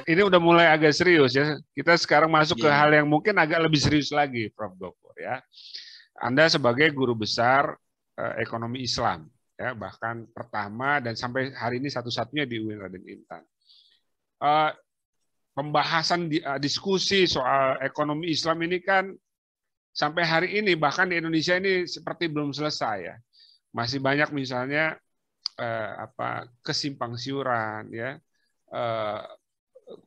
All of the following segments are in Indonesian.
ini udah mulai agak serius ya. Kita sekarang masuk ke hal Iya. yang mungkin agak lebih serius lagi, Prof. Gofur ya. Anda sebagai guru besar ekonomi Islam, ya bahkan pertama dan sampai hari ini satu-satunya di UIN Raden Intan. Pembahasan diskusi soal ekonomi Islam ini kan sampai hari ini bahkan di Indonesia ini seperti belum selesai ya. Masih banyak misalnya kesimpang siuran ya,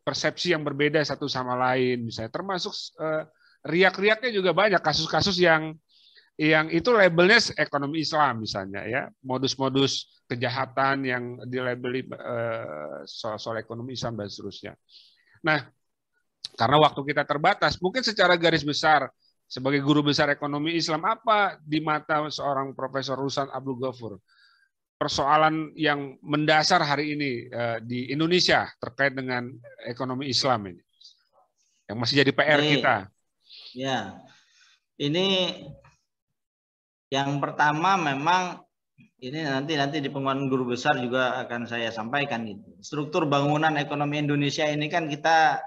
persepsi yang berbeda satu sama lain misalnya, termasuk riak-riaknya juga banyak, kasus-kasus yang itu labelnya ekonomi Islam misalnya ya, modus-modus kejahatan yang dilabeli soal ekonomi Islam dan seterusnya. Nah, karena waktu kita terbatas, mungkin secara garis besar sebagai guru besar ekonomi Islam, apa di mata seorang Profesor Ruslan Abdul Ghafur persoalan yang mendasar hari ini di Indonesia terkait dengan ekonomi Islam ini, yang masih jadi PR kita? Ya, ini yang pertama memang ini nanti di pengumuman guru besar juga akan saya sampaikan gitu. Struktur bangunan ekonomi Indonesia ini kan kita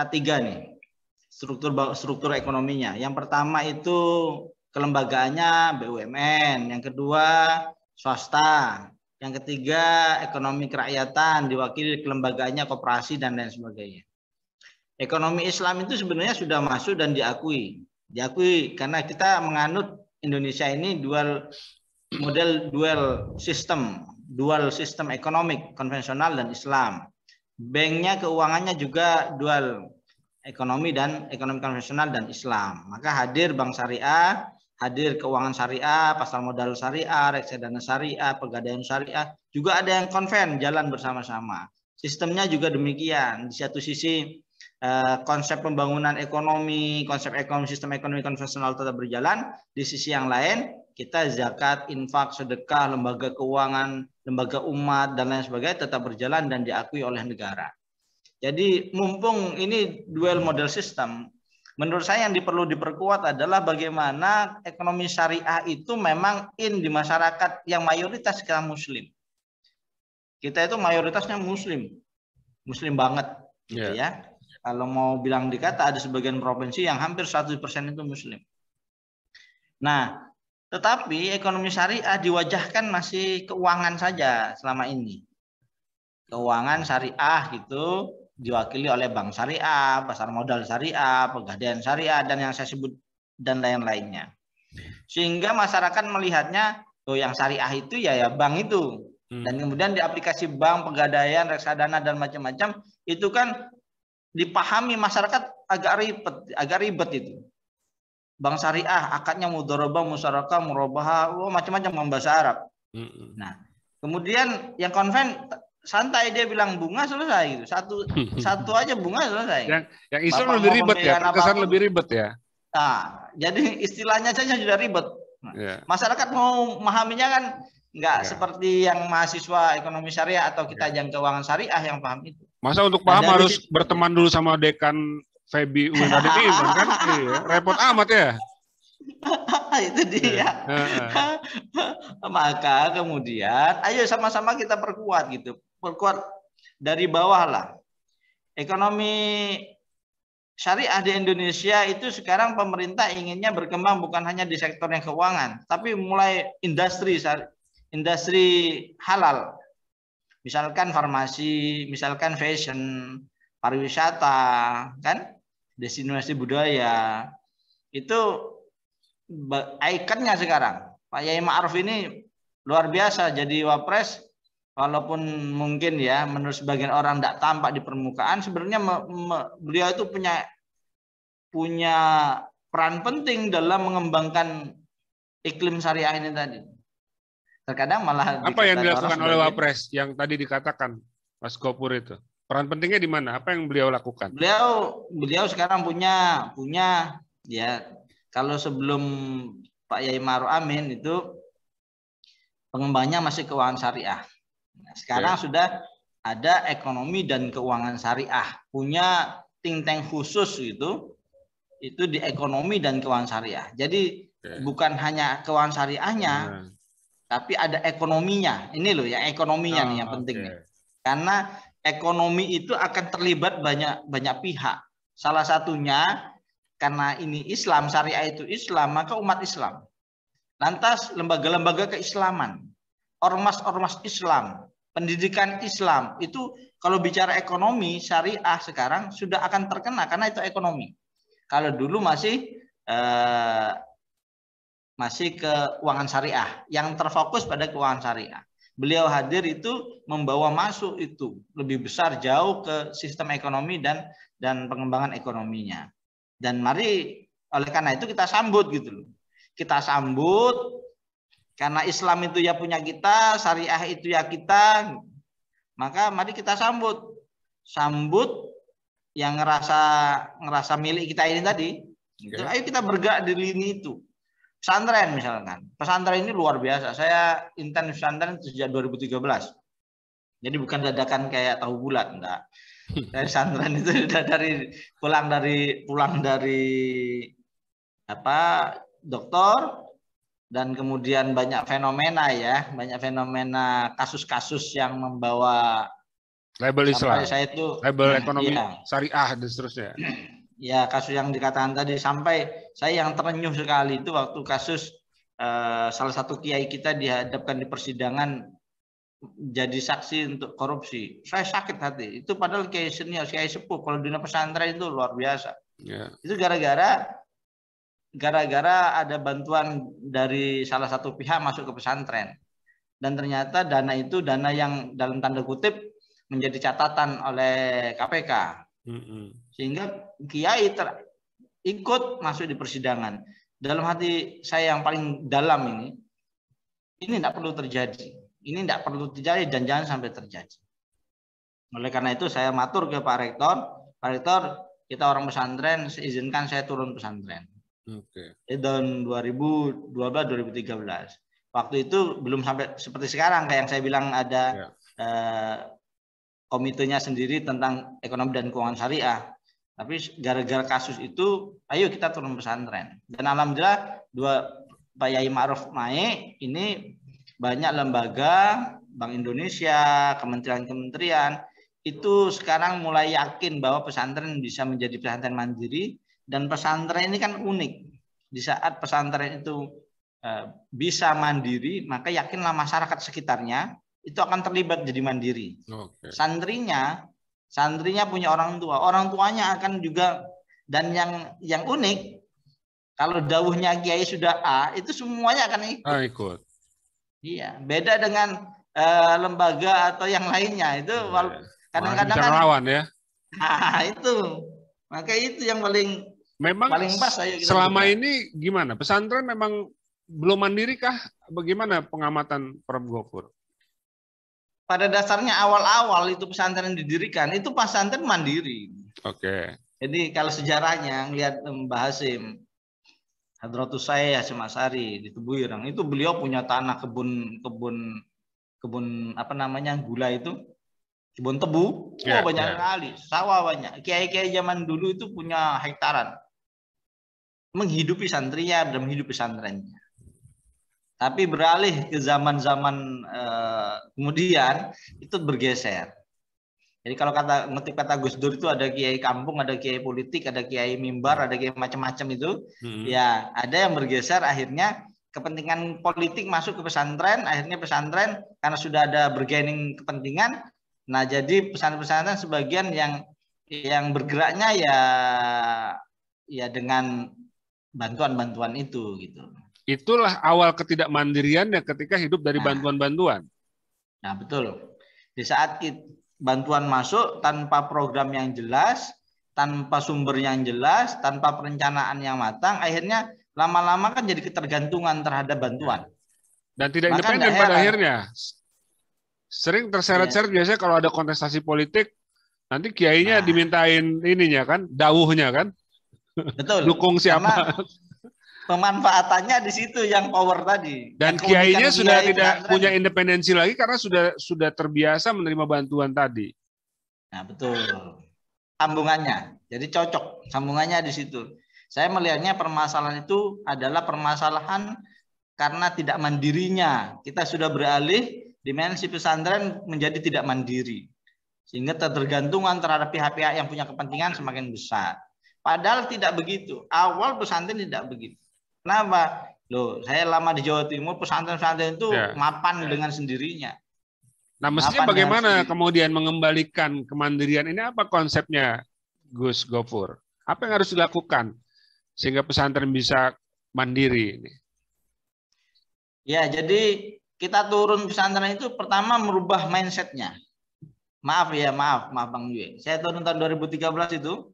tiga nih. Struktur ekonominya. Yang pertama itu kelembagaannya BUMN, yang kedua swasta, yang ketiga ekonomi kerakyatan diwakili kelembagaannya koperasi dan lain sebagainya. Ekonomi Islam itu sebenarnya sudah masuk dan diakui karena kita menganut Indonesia ini dual sistem ekonomi konvensional dan Islam. Banknya keuangannya juga dual, ekonomi konvensional dan Islam. Maka hadir bank syariah, hadir keuangan syariah, pasar modal syariah, reksadana syariah, pegadaian syariah, juga ada yang konven jalan bersama-sama. Sistemnya juga demikian. Di satu sisi konsep pembangunan ekonomi, sistem ekonomi konvensional tetap berjalan. Di sisi yang lain, kita zakat, infak, sedekah, lembaga keuangan, lembaga umat, dan lain sebagainya tetap berjalan dan diakui oleh negara. Jadi mumpung ini dual model system, menurut saya yang perlu diperkuat adalah bagaimana ekonomi syariah itu memang di masyarakat yang mayoritas kita muslim. Kita itu mayoritasnya muslim banget gitu ya. Kalau mau bilang dikata ada sebagian provinsi yang hampir 100% itu muslim. Nah, tetapi ekonomi syariah diwajahkan masih keuangan saja selama ini. Keuangan syariah gitu diwakili oleh bank syariah, pasar modal syariah, pegadaian syariah, dan yang saya sebut dan lain-lainnya. Sehingga masyarakat melihatnya, oh yang syariah itu ya bank itu. Dan kemudian di aplikasi bank, pegadaian, reksadana, dan macam-macam, itu kan dipahami masyarakat agak ribet itu. Bank syariah, akadnya mudharabah, musyarakah, murabahah, macam-macam bahasa Arab. Nah, kemudian yang konven santai, dia bilang bunga selesai gitu. Satu aja bunga selesai. Yang Islam lebih ribet ya, terkesan lebih ribet ya. Nah, jadi istilahnya saja sudah ribet. Masyarakat mau memahaminya kan nggak seperti yang mahasiswa ekonomi syariah atau kita yang keuangan syariah yang paham itu. Masa untuk paham harus berteman dulu sama dekan Febi UIN Raden Intan kan? Iya, repot amat ya. Itu dia. Maka kemudian ayo sama-sama kita perkuat gitu. Perkuat dari bawah lah. Ekonomi syariah di Indonesia itu sekarang pemerintah inginnya berkembang bukan hanya di sektor yang keuangan, tapi mulai industri halal. Misalkan farmasi, misalkan fashion, pariwisata, kan, destinasi budaya, itu ikonnya sekarang. Pak Yai Ma'ruf ini luar biasa jadi wapres, walaupun mungkin ya menurut sebagian orang tidak tampak di permukaan, sebenarnya beliau itu punya peran penting dalam mengembangkan iklim syariah ini tadi. Terkadang malah apa yang dilakukan oleh Wapres yang tadi dikatakan Mas Gofur itu? Peran pentingnya di mana? Apa yang beliau lakukan? Beliau sekarang punya ya, kalau sebelum Pak Yai Ma'ruf Amin itu pengembangannya masih keuangan syariah. Nah, sekarang sudah ada ekonomi dan keuangan syariah, punya think tank khusus itu di ekonomi dan keuangan syariah. Jadi bukan hanya keuangan syariahnya, tapi ada ekonominya. Ini loh yang ekonominya nih yang penting nih. Karena ekonomi itu akan terlibat banyak pihak. Salah satunya karena ini Islam, syariah itu Islam, maka umat Islam. Lantas lembaga-lembaga keislaman, ormas-ormas Islam, pendidikan Islam, itu kalau bicara ekonomi, syariah sekarang sudah akan terkena karena itu ekonomi. Kalau dulu masih keuangan syariah, yang terfokus pada keuangan syariah. Beliau hadir itu membawa masuk itu lebih besar jauh ke sistem ekonomi dan pengembangan ekonominya. Dan mari oleh karena itu kita sambut gitu loh. Kita sambut karena Islam itu ya punya kita, syariah itu ya kita. Maka mari kita sambut. Sambut yang ngerasa milik kita ini tadi. Gitu. Ayo kita bergerak di lini itu. Pesantren misalkan. Pesantren ini luar biasa. Saya intens pesantren sejak 2013. Jadi bukan dadakan kayak tahu bulat, enggak. Saya pesantren itu sudah pulang dari doktor, dan kemudian banyak fenomena kasus-kasus yang membawa label Islam, saya itu label ekonomi syariah dan seterusnya. Ya, kasus yang dikatakan tadi, sampai saya yang terenyuh sekali itu waktu kasus salah satu kiai kita dihadapkan di persidangan jadi saksi untuk korupsi. Saya sakit hati. Itu padahal kiai senior, kiai sepuh. Kalau di pesantren itu luar biasa. Yeah. Itu gara-gara ada bantuan dari salah satu pihak masuk ke pesantren. Dan ternyata dana itu dana yang dalam tanda kutip menjadi catatan oleh KPK. Sehingga kiai ikut masuk di persidangan. Dalam hati saya yang paling dalam ini tidak perlu terjadi. Ini tidak perlu terjadi dan jangan sampai terjadi. Oleh karena itu saya matur ke Pak Rektor. Pak Rektor, kita orang pesantren, izinkan saya turun pesantren. Di tahun 2012-2013. Waktu itu belum sampai seperti sekarang kayak yang saya bilang ada komitenya sendiri tentang ekonomi dan keuangan syariah. Tapi gara-gara kasus itu, ayo kita turun pesantren. Dan alhamdulillah Pak Yai Ma'ruf Mae ini banyak lembaga, Bank Indonesia, kementerian-kementerian itu sekarang mulai yakin bahwa pesantren bisa menjadi pesantren mandiri. Dan pesantren ini kan unik. Di saat pesantren itu bisa mandiri, maka yakinlah masyarakat sekitarnya itu akan terlibat jadi mandiri. Santrinya punya orang tuanya akan juga. Dan yang unik, kalau dawuhnya kiai sudah A, itu semuanya akan ikut. Iya, beda dengan lembaga atau yang lainnya. Itu kadang-kadang kan lawan ya. Nah, itu. Maka itu yang paling pas. Selama ini gimana? Pesantren memang belum mandiri kah? Bagaimana pengamatan Prof. Gofur? Pada dasarnya awal-awal itu pesantren didirikan, itu pesantren mandiri. Jadi kalau sejarahnya ngelihat Mbah Hasim, Hadratus saya Hasyim Asy'ari di Tebuireng, itu beliau punya tanah kebun gula itu, kebun tebu, banyak sekali, sawah banyak. Kiai-kiai zaman dulu itu punya hektaran, menghidupi santrinya dan menghidupi pesantrennya. Tapi beralih ke zaman-zaman kemudian itu bergeser. Jadi kalau ngutip kata Gus Dur itu ada kiai kampung, ada kiai politik, ada kiai mimbar, ada kiai macam-macam itu. Ya, ada yang bergeser akhirnya kepentingan politik masuk ke pesantren, akhirnya pesantren karena sudah ada bergaining kepentingan. Nah, jadi pesantren-pesantren sebagian yang bergeraknya ya dengan bantuan-bantuan itu gitu. Itulah awal ketidakmandiriannya ketika hidup dari bantuan-bantuan. Nah, betul. Di saat bantuan masuk tanpa program yang jelas, tanpa sumber yang jelas, tanpa perencanaan yang matang, akhirnya lama-lama kan jadi ketergantungan terhadap bantuan. Dan tidak independen pada akhirnya. Sering terseret-seret biasanya kalau ada kontestasi politik, nanti kiainya dimintain ininya kan, dawuhnya kan. Betul. Dukung siapa. Karena pemanfaatannya di situ yang power tadi. Dan kiainya sudah tidak punya independensi lagi karena sudah terbiasa menerima bantuan tadi. Nah, betul. Sambungannya. Jadi cocok sambungannya di situ. Saya melihatnya permasalahan itu adalah permasalahan karena tidak mandirinya. Kita sudah beralih dimensi pesantren menjadi tidak mandiri. Sehingga ketergantungan terhadap pihak-pihak yang punya kepentingan semakin besar. Padahal tidak begitu. Awal pesantren tidak begitu. Kenapa? Loh, saya lama di Jawa Timur, pesantren-pesantren itu mapan dengan sendirinya. Nah, mestinya bagaimana kemudian mengembalikan kemandirian ini? Apa konsepnya, Gus Gofur? Apa yang harus dilakukan sehingga pesantren bisa mandiri ini? Ya, jadi kita turun pesantren itu pertama merubah mindsetnya. Maaf Bang Yue. Saya turun tahun 2013 itu,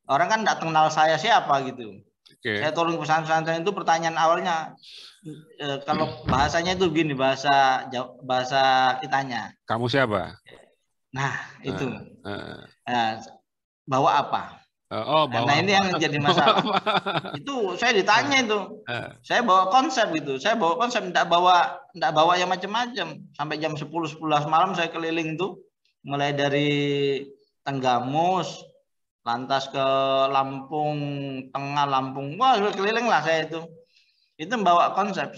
orang kan nggak kenal saya siapa gitu. Saya turun ke pesantren itu, pertanyaan awalnya, kalau bahasanya itu gini, bahasa kitanya. Kamu siapa? Nah, itu. Bawa apa? Nah, ini yang jadi masalah. Itu saya ditanya itu. Saya bawa konsep gitu. Saya bawa konsep, enggak bawa yang macam-macam. Sampai jam 10-11 malam saya keliling tuh. Mulai dari Tenggamus, lantas ke Lampung Tengah, Lampung. Wah, keliling lah saya itu. Itu membawa konsep.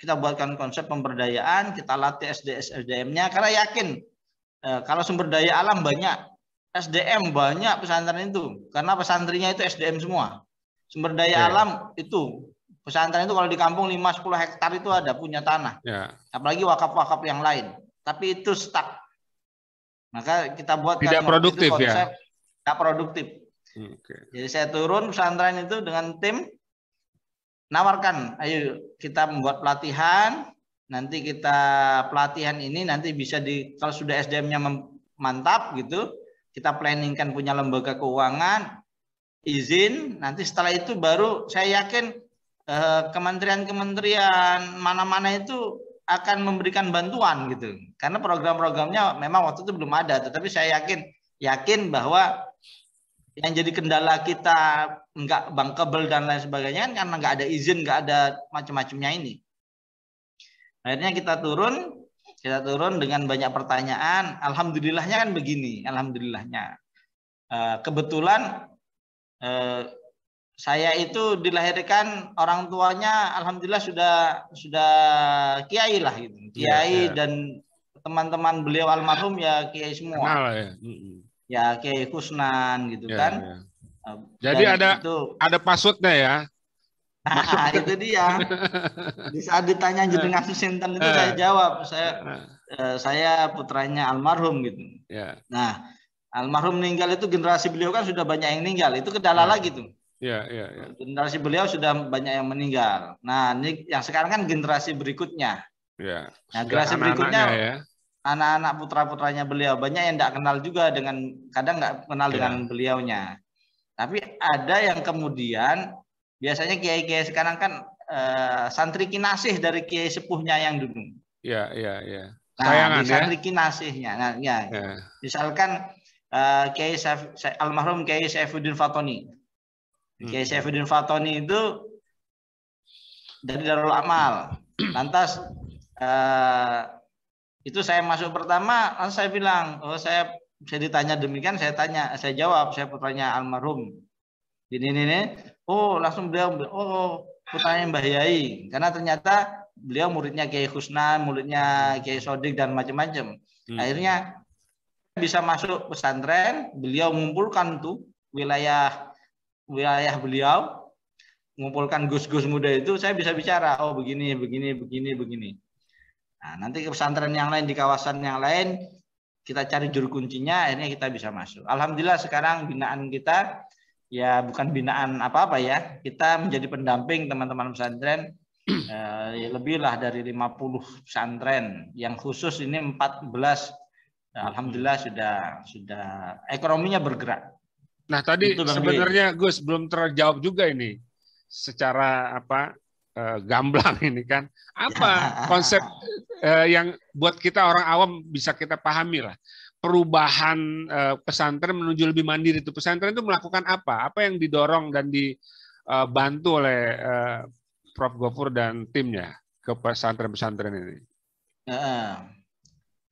Kita buatkan konsep pemberdayaan, kita latih SDM-nya karena yakin kalau sumber daya alam banyak, SDM banyak pesantren itu. Karena pesantrennya itu SDM semua. Sumber daya alam itu pesantren itu kalau di kampung 5-10 hektar itu ada punya tanah. Apalagi wakaf-wakaf yang lain. Tapi itu stuck. Maka kita buatkan tidak produktif konsep, tidak produktif. Jadi saya turun pesantren itu dengan tim, nawarkan, ayo kita membuat pelatihan, nanti kita pelatihan ini nanti bisa kalau sudah SDM-nya mantap gitu, kita planningkan punya lembaga keuangan, izin, nanti setelah itu baru saya yakin kementerian-kementerian mana-mana itu akan memberikan bantuan gitu. Karena program-programnya memang waktu itu belum ada, tetapi saya yakin bahwa yang jadi kendala kita nggak bankable dan lain sebagainya kan karena nggak ada izin, nggak ada macam-macamnya ini. Akhirnya kita turun dengan banyak pertanyaan. Alhamdulillahnya kan begini, alhamdulillahnya. Kebetulan saya itu dilahirkan orang tuanya alhamdulillah sudah kiai lah gitu. Kiai dan teman-teman beliau almarhum ya kiai semua. Kenal ya. Ya Kiai Kusnan gitu kan. Jadi ada passwordnya ya. Nah, itu dia. Di saat ditanya jenengan sinten itu saya jawab, saya putranya almarhum gitu. Nah, almarhum meninggal itu generasi beliau kan sudah banyak yang meninggal. Itu kendala lagi tuh. Generasi beliau sudah banyak yang meninggal. Nah, ini yang sekarang kan generasi berikutnya. Nah, generasi berikutnya anak-anak putra-putranya beliau banyak yang tidak kenal juga kadang nggak kenal dengan beliaunya. Tapi ada yang kemudian biasanya kiai-kiai sekarang kan santri kinasih dari kiai sepuhnya yang dulu. Nah, santri kinasihnya. Nah, misalkan Kiai almarhum Kiai Saifuddin Fatoni. Kiai Saifuddin Fatoni itu dari Darul Amal. Lantas itu saya masuk pertama, langsung saya bilang, saya ditanya demikian, saya jawab, saya putranya almarhum. Ini. Oh, langsung beliau, putranya Mbah Yai. Karena ternyata beliau muridnya Kiai Kusnan, muridnya Kiai Sodik dan macam-macam. Akhirnya bisa masuk pesantren, beliau mengumpulkan tuh wilayah beliau, mengumpulkan gus-gus muda itu, saya bisa bicara, oh begini. Nah, nanti ke pesantren yang lain, di kawasan yang lain, kita cari juru kuncinya, akhirnya kita bisa masuk. Alhamdulillah sekarang binaan kita, ya bukan binaan apa-apa ya, kita menjadi pendamping teman-teman pesantren, lebih lah dari 50 pesantren, yang khusus ini 14, alhamdulillah sudah ekonominya bergerak. Nah tadi sebenarnya Gus belum terjawab juga ini secara gamblang ini kan apa konsep yang buat kita orang awam bisa kita pahami lah perubahan pesantren menuju lebih mandiri itu pesantren itu melakukan apa yang didorong dan dibantu oleh Prof Gofur dan timnya ke pesantren-pesantren ini.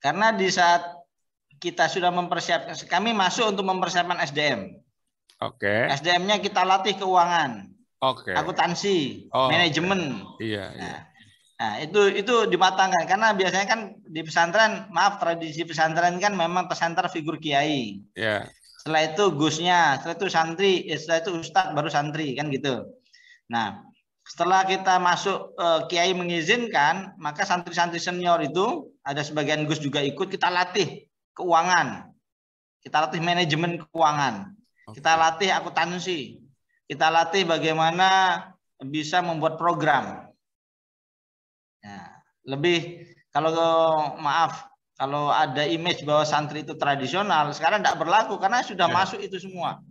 Karena di saat kita sudah mempersiapkan, kami masuk untuk mempersiapkan SDM. SDM-nya kita latih keuangan, akuntansi, manajemen. Iya. Nah, itu dimatangkan karena biasanya kan di pesantren, maaf, tradisi pesantren kan memang pesantren figur kiai. Ya. Setelah itu gusnya, setelah itu santri, setelah itu ustadz baru santri kan gitu. Nah, setelah kita masuk kiai mengizinkan, maka santri-santri senior itu ada sebagian gus juga ikut, kita latih keuangan. Kita latih manajemen keuangan. Kita latih akuntansi. Kita latih bagaimana bisa membuat program. Nah, lebih kalau maaf, kalau ada image bahwa santri itu tradisional, sekarang tidak berlaku karena sudah masuk itu semua.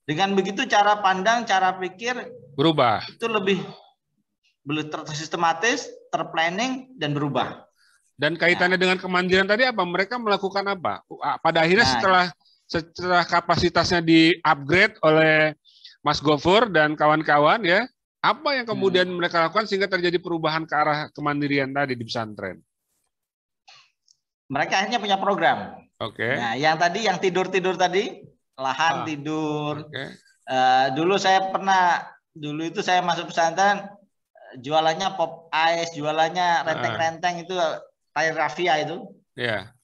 Dengan begitu cara pandang, cara pikir berubah. Itu lebih tersistematis, terplanning dan berubah. Dan kaitannya dengan kemandirian tadi apa? Mereka melakukan apa? Pada akhirnya setelah kapasitasnya di-upgrade oleh Mas Gofur dan kawan-kawan ya, apa yang kemudian mereka lakukan sehingga terjadi perubahan ke arah kemandirian tadi di pesantren? Mereka akhirnya punya program. Nah, yang tadi yang tidur-tidur tadi, lahan tidur. Dulu saya masuk pesantren, jualannya pop ice, jualannya renteng-renteng itu air raffia itu.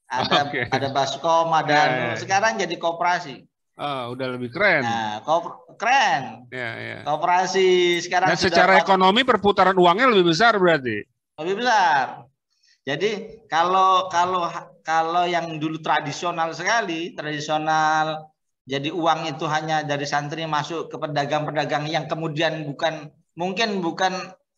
Ada baskom, ada sekarang jadi koperasi. Udah lebih keren. Nah, keren. Koperasi sekarang. Dan secara ekonomi perputaran uangnya lebih besar berarti. Lebih besar. Jadi kalau yang dulu tradisional sekali, jadi uang itu hanya dari santri masuk ke pedagang-pedagang yang kemudian mungkin bukan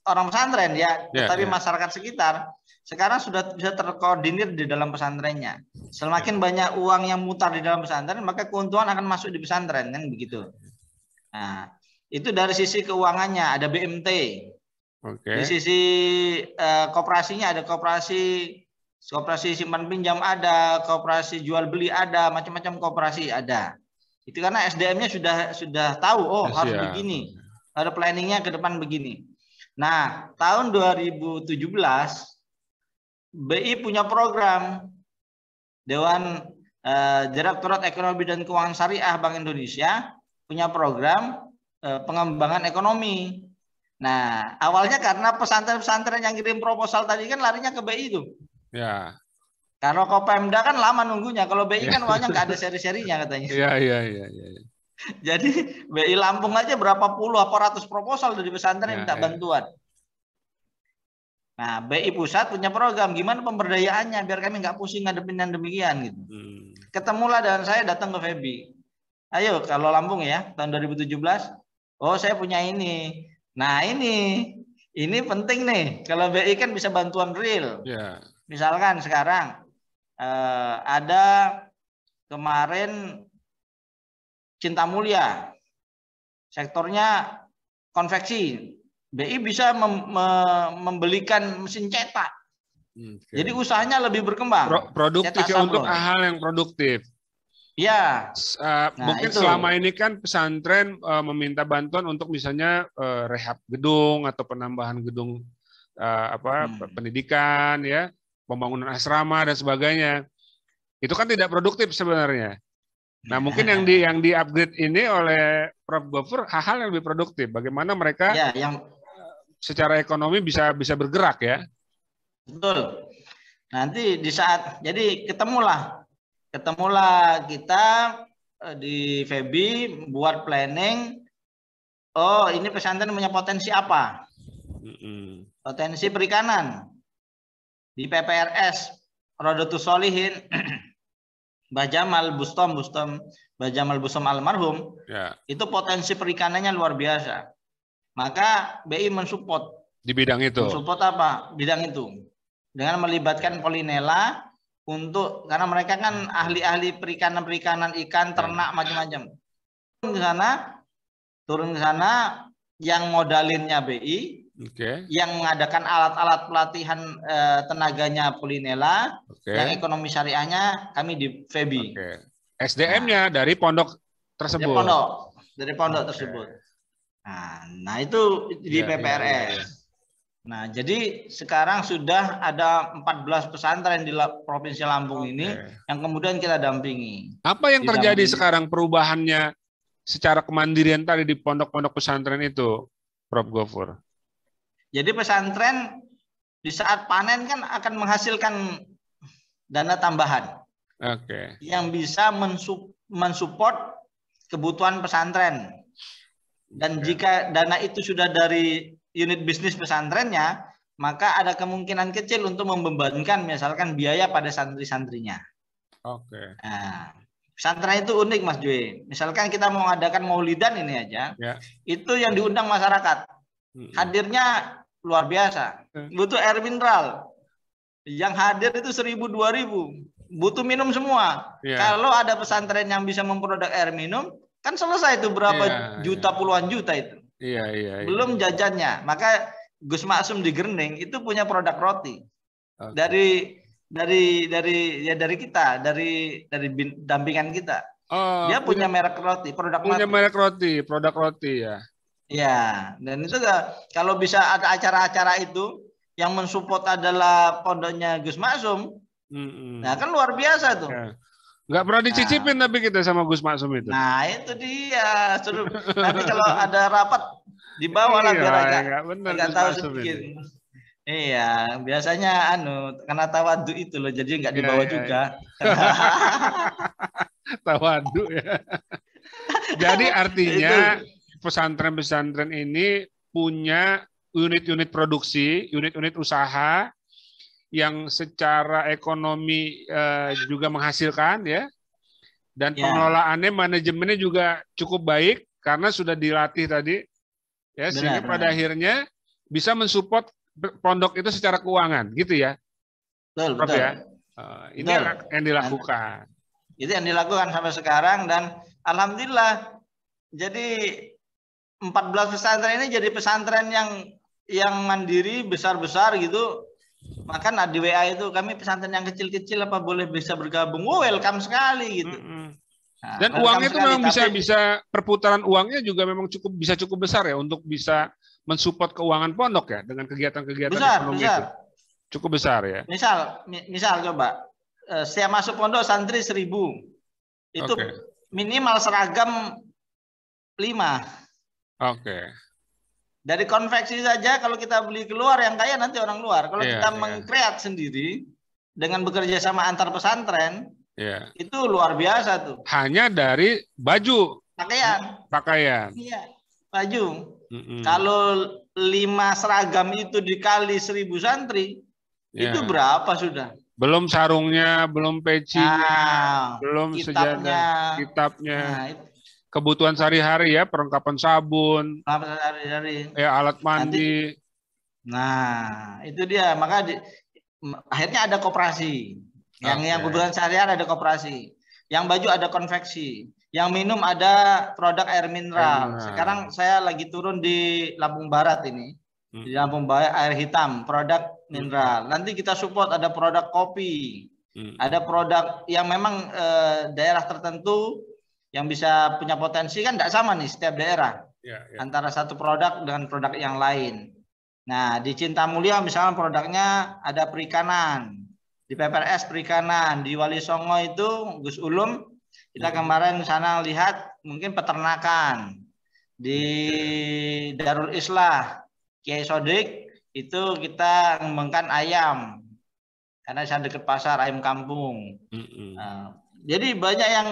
orang pesantren ya, tetapi masyarakat sekitar. Sekarang sudah bisa terkoordinir di dalam pesantrennya. Semakin banyak uang yang mutar di dalam pesantren, maka keuntungan akan masuk di pesantren, kan begitu. Nah, itu dari sisi keuangannya ada BMT. Di sisi koperasinya ada koperasi simpan pinjam ada, koperasi jual beli ada, macam-macam koperasi ada. Itu karena SDM-nya sudah tahu, harus begini. Ada planningnya ke depan begini. Nah, tahun 2017 BI punya program, Dewan Direktorat Ekonomi dan Keuangan Syariah Bank Indonesia punya program pengembangan ekonomi. Nah, awalnya karena pesantren-pesantren yang kirim proposal tadi kan larinya ke BI itu. Ya. Kalau Kopemda kan lama nunggunya, kalau BI kan uangnya nggak ada seri-serinya katanya. Iya. Jadi BI Lampung aja berapa puluh apa ratus proposal dari pesantren minta bantuan. Nah, BI Pusat punya program gimana pemberdayaannya biar kami nggak pusing ngadepin yang demikian gitu. Ketemulah dan saya datang ke Febi. Ayo kalau Lampung ya tahun 2017. Oh saya punya ini. Nah ini penting nih. Kalau BI kan bisa bantuan real. Misalkan sekarang ada kemarin Cinta Mulia. Sektornya konveksi. BI bisa membelikan mesin cetak. Jadi usahanya lebih berkembang. Produktif ya, untuk hal yang produktif. Ya. Mungkin selama ini kan pesantren meminta bantuan untuk misalnya rehab gedung atau penambahan gedung pendidikan ya, pembangunan asrama dan sebagainya. Itu kan tidak produktif sebenarnya. Nah, mungkin yang di-upgrade ini oleh Prof. Gofur hal-hal yang lebih produktif. Bagaimana mereka secara ekonomi bisa bergerak ya. Betul. Nanti di saat jadi ketemulah kita di Febi buat planning. Oh, ini pesantren punya potensi apa? Potensi perikanan. Di PPRS Rodotus Solihin Mbah Jamal Bustom almarhum, itu potensi perikanannya luar biasa. Maka BI mensupport di bidang itu. Mensupport apa? Bidang itu. Dengan melibatkan Polinela karena mereka kan ahli-ahli perikanan ikan, ternak macam-macam. Turun ke sana yang modalinnya BI, yang mengadakan alat-alat pelatihan tenaganya Polinela, yang ekonomi syariahnya kami di Febi. SDM-nya dari pondok tersebut. Dari pondok tersebut. Nah itu di PPRS. Nah, jadi sekarang sudah ada 14 pesantren di Provinsi Lampung ini yang kemudian kita dampingi. Apa yang terjadi sekarang perubahannya secara kemandirian tadi di pondok-pondok pesantren itu, Prof. Gofur? Jadi pesantren di saat panen kan akan menghasilkan dana tambahan. Oke. Yang bisa mensupport kebutuhan pesantren. Dan jika dana itu sudah dari unit bisnis pesantrennya, maka ada kemungkinan kecil untuk membebankan misalkan biaya pada santri-santrinya. Oke. Nah, pesantren itu unik Mas Joy. Misalkan kita mau mengadakan maulidan ini aja, itu yang diundang masyarakat. Hadirnya luar biasa. Butuh air mineral. Yang hadir itu 1.000-2.000. Butuh minum semua. Kalau ada pesantren yang bisa memproduk air minum, kan selesai itu berapa juta, puluhan juta itu. Belum jajannya. Maka Gus Maksum di Gerendeng itu punya produk roti. Dari kita, dari dampingan kita. Dia punya merek roti, produk roti ya. Iya, dan itu kalau bisa ada acara-acara itu yang mensupport adalah pondoknya Gus Maksum. Nah, kan luar biasa tuh. Nggak pernah dicicipin tapi kita sama Gus Maksum itu. Nah, itu dia. Nanti kalau ada rapat dibawalah biar agak tahu sedikit. Iya, biasanya karena tawadu itu loh, jadi nggak dibawa juga. Tawadu ya. Jadi artinya pesantren-pesantren ini punya unit-unit produksi, unit-unit usaha yang secara ekonomi juga menghasilkan ya. Dan pengelolaannya, manajemennya juga cukup baik karena sudah dilatih tadi ya, sehingga pada akhirnya bisa mensupport pondok itu secara keuangan, gitu ya. Betul. Ya. Ini yang dilakukan. Itu yang dilakukan sampai sekarang, dan alhamdulillah jadi 14 pesantren ini jadi pesantren yang mandiri besar-besar gitu. Maka di WA itu, kami pesantren yang kecil-kecil apa boleh bisa bergabung? Welcome sekali gitu. Dan uangnya itu memang bisa perputaran uangnya juga memang cukup besar ya untuk bisa mensupport keuangan pondok ya dengan kegiatan-kegiatan ekonomi itu. Cukup besar ya. Misal coba setiap masuk pondok santri 1.000. Itu minimal seragam 5. Dari konveksi saja kalau kita beli keluar, yang kaya nanti orang luar. Kalau kita mengkreat sendiri dengan bekerja sama antar pesantren, itu luar biasa tuh. Hanya dari baju, pakaian. Iya, baju. Kalau 5 seragam itu dikali 1.000 santri, itu berapa sudah? Belum sarungnya, belum pecinya, belum sejadah, kitabnya. Kebutuhan sehari-hari ya, perlengkapan sabun, alat mandi. Nah, itu dia. Maka akhirnya ada koperasi. Yang kebutuhan sehari-hari ada koperasi. Yang baju ada konveksi. Yang minum ada produk air mineral. Sekarang saya lagi turun di Lampung Barat ini. Di Lampung Barat air hitam, produk mineral. Nanti kita support ada produk kopi. Ada produk yang memang daerah tertentu yang bisa punya potensi, kan tidak sama nih setiap daerah. Antara satu produk dengan produk yang lain. Nah, di Cinta Mulia misalnya produknya ada perikanan. Di PPRS perikanan. Di Wali Songo itu Gus Ulum, kita kemarin sana lihat mungkin peternakan. Di Darul Islah Kiai Sodik itu kita mengembangkan ayam. Karena saya dekat pasar ayam kampung. Jadi banyak yang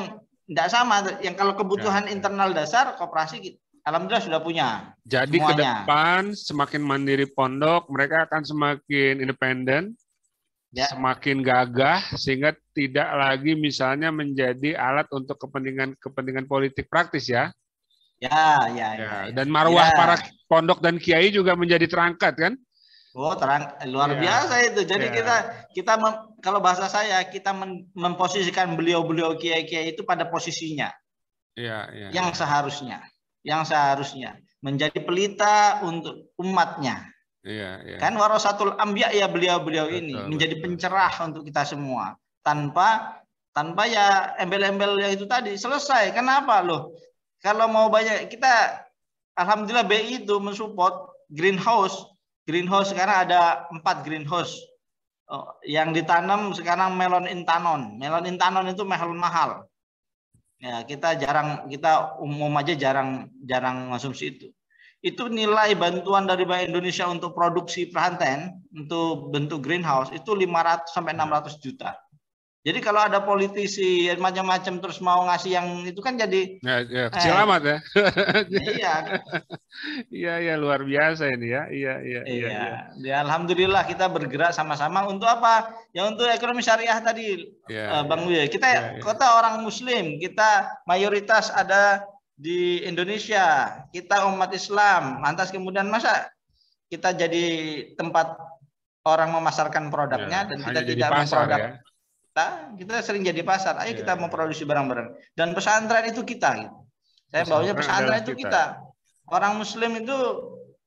tidak sama, yang kalau kebutuhan internal dasar koperasi alhamdulillah sudah punya. Jadi semuanya. Ke depan semakin mandiri pondok, mereka akan semakin independen, semakin gagah, sehingga tidak lagi misalnya menjadi alat untuk kepentingan politik praktis ya. Dan marwah para pondok dan kiai juga menjadi terangkat kan? Luar biasa itu. Jadi kita kalau bahasa saya, kita memposisikan beliau-beliau kiai-kiai itu pada posisinya. Yang seharusnya menjadi pelita untuk umatnya. Kan warasatul anbiya ya beliau-beliau ini menjadi pencerah untuk kita semua. Tanpa ya embel-embel yang itu tadi selesai. Kenapa loh? Kalau mau banyak, kita alhamdulillah BI itu mensupport greenhouse. Greenhouse sekarang ada 4 greenhouse yang ditanam sekarang melon intanon. Melon intanon itu mahal. Ya, kita umum aja jarang konsumsi itu. itu nilai bantuan dari Bank Indonesia untuk produksi perhanten untuk bentuk greenhouse itu 500 sampai 600 juta. Jadi kalau ada politisi macam-macam terus mau ngasih yang itu kan jadi kecil amat ya. Iya. Iya luar biasa ini ya. Iya. Ya, alhamdulillah kita bergerak sama-sama untuk apa? Ya untuk ekonomi syariah tadi, Bang Wi. Kita kota orang Muslim, kita mayoritas ada di Indonesia, kita umat Islam. Lantas kemudian masa kita jadi tempat orang memasarkan produknya dan kita tidak memproduk. Ya? Kita sering jadi pasar. Ayo kita memproduksi barang-barang. Dan pesantren itu kita. Gitu. Saya bawanya pesantren itu kita. Orang Muslim itu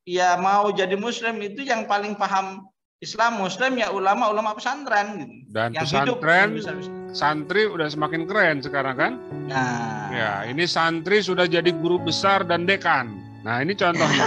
ya mau jadi Muslim itu yang paling paham Islam Muslim ya ulama pesantren. Gitu. Dan yang pesantren hidup, santri udah semakin keren sekarang kan? Nah, ya ini santri sudah jadi guru besar dan dekan. Nah ini contohnya.